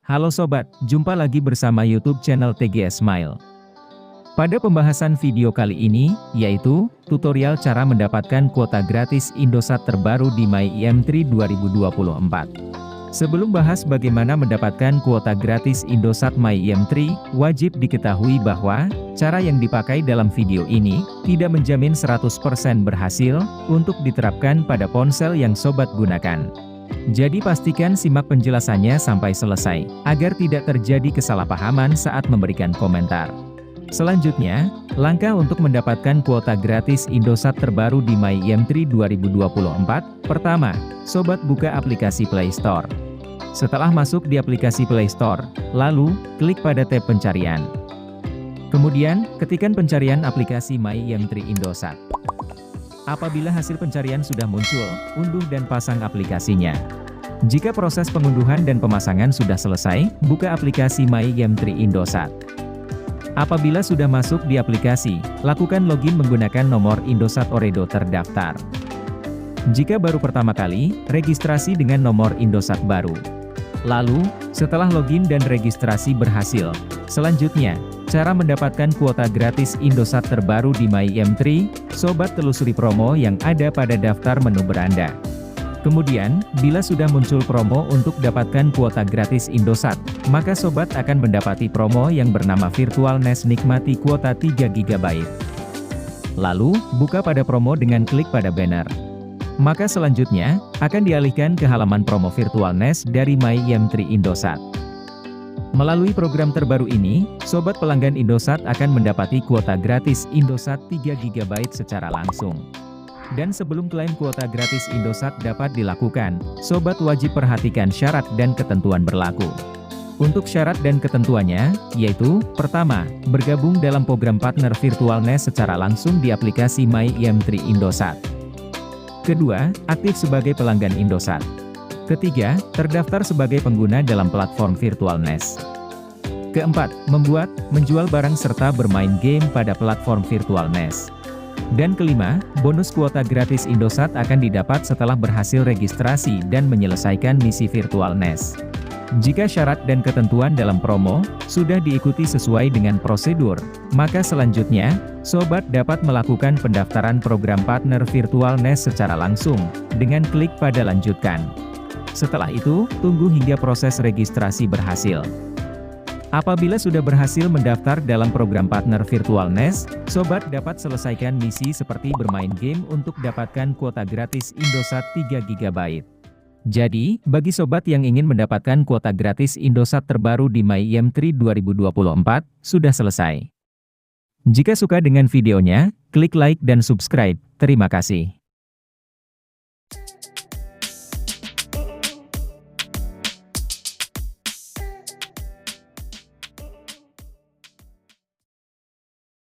Halo sobat, jumpa lagi bersama YouTube channel TGS Smile. Pada pembahasan video kali ini, yaitu tutorial cara mendapatkan kuota gratis Indosat terbaru di MyEM3 2024. Sebelum bahas bagaimana mendapatkan kuota gratis Indosat MyEM3, wajib diketahui bahwa cara yang dipakai dalam video ini tidak menjamin 100% berhasil untuk diterapkan pada ponsel yang sobat gunakan. Jadi pastikan simak penjelasannya sampai selesai, agar tidak terjadi kesalahpahaman saat memberikan komentar. Selanjutnya, langkah untuk mendapatkan kuota gratis Indosat terbaru di MyEM3 2024. Pertama, sobat buka aplikasi Play Store. Setelah masuk di aplikasi Play Store, lalu, klik pada tab pencarian. Kemudian, ketikkan pencarian aplikasi MyEM3 Indosat. Apabila hasil pencarian sudah muncul, unduh dan pasang aplikasinya. Jika proses pengunduhan dan pemasangan sudah selesai, buka aplikasi MyEM3 Indosat. Apabila sudah masuk di aplikasi, lakukan login menggunakan nomor Indosat Oredo terdaftar. Jika baru pertama kali, registrasi dengan nomor Indosat baru. Lalu, setelah login dan registrasi berhasil, selanjutnya, cara mendapatkan kuota gratis Indosat terbaru di MyEM3, sobat telusuri promo yang ada pada daftar menu beranda. Kemudian, bila sudah muncul promo untuk dapatkan kuota gratis Indosat, maka sobat akan mendapati promo yang bernama Virtual NAS nikmati kuota 3 GB. Lalu, buka pada promo dengan klik pada banner. Maka selanjutnya, akan dialihkan ke halaman promo Virtual NAS dari MyEM3 Indosat. Melalui program terbaru ini, sobat pelanggan Indosat akan mendapati kuota gratis Indosat 3 GB secara langsung. Dan sebelum klaim kuota gratis Indosat dapat dilakukan, sobat wajib perhatikan syarat dan ketentuan berlaku. Untuk syarat dan ketentuannya, yaitu, pertama, bergabung dalam program partner Virtual NAS secara langsung di aplikasi MyEM3 Indosat. Kedua, aktif sebagai pelanggan Indosat. Ketiga, terdaftar sebagai pengguna dalam platform Virtual NAS. Keempat, membuat, menjual barang serta bermain game pada platform Virtual NAS. Dan kelima, bonus kuota gratis Indosat akan didapat setelah berhasil registrasi dan menyelesaikan misi Virtual NAS. Jika syarat dan ketentuan dalam promo sudah diikuti sesuai dengan prosedur, maka selanjutnya, sobat dapat melakukan pendaftaran program partner Virtual NAS secara langsung, dengan klik pada lanjutkan. Setelah itu, tunggu hingga proses registrasi berhasil. Apabila sudah berhasil mendaftar dalam program partner Virtual NAS, sobat dapat selesaikan misi seperti bermain game untuk dapatkan kuota gratis Indosat 3 GB. Jadi, bagi sobat yang ingin mendapatkan kuota gratis Indosat terbaru di MyEM3 2024, sudah selesai. Jika suka dengan videonya, klik like dan subscribe. Terima kasih.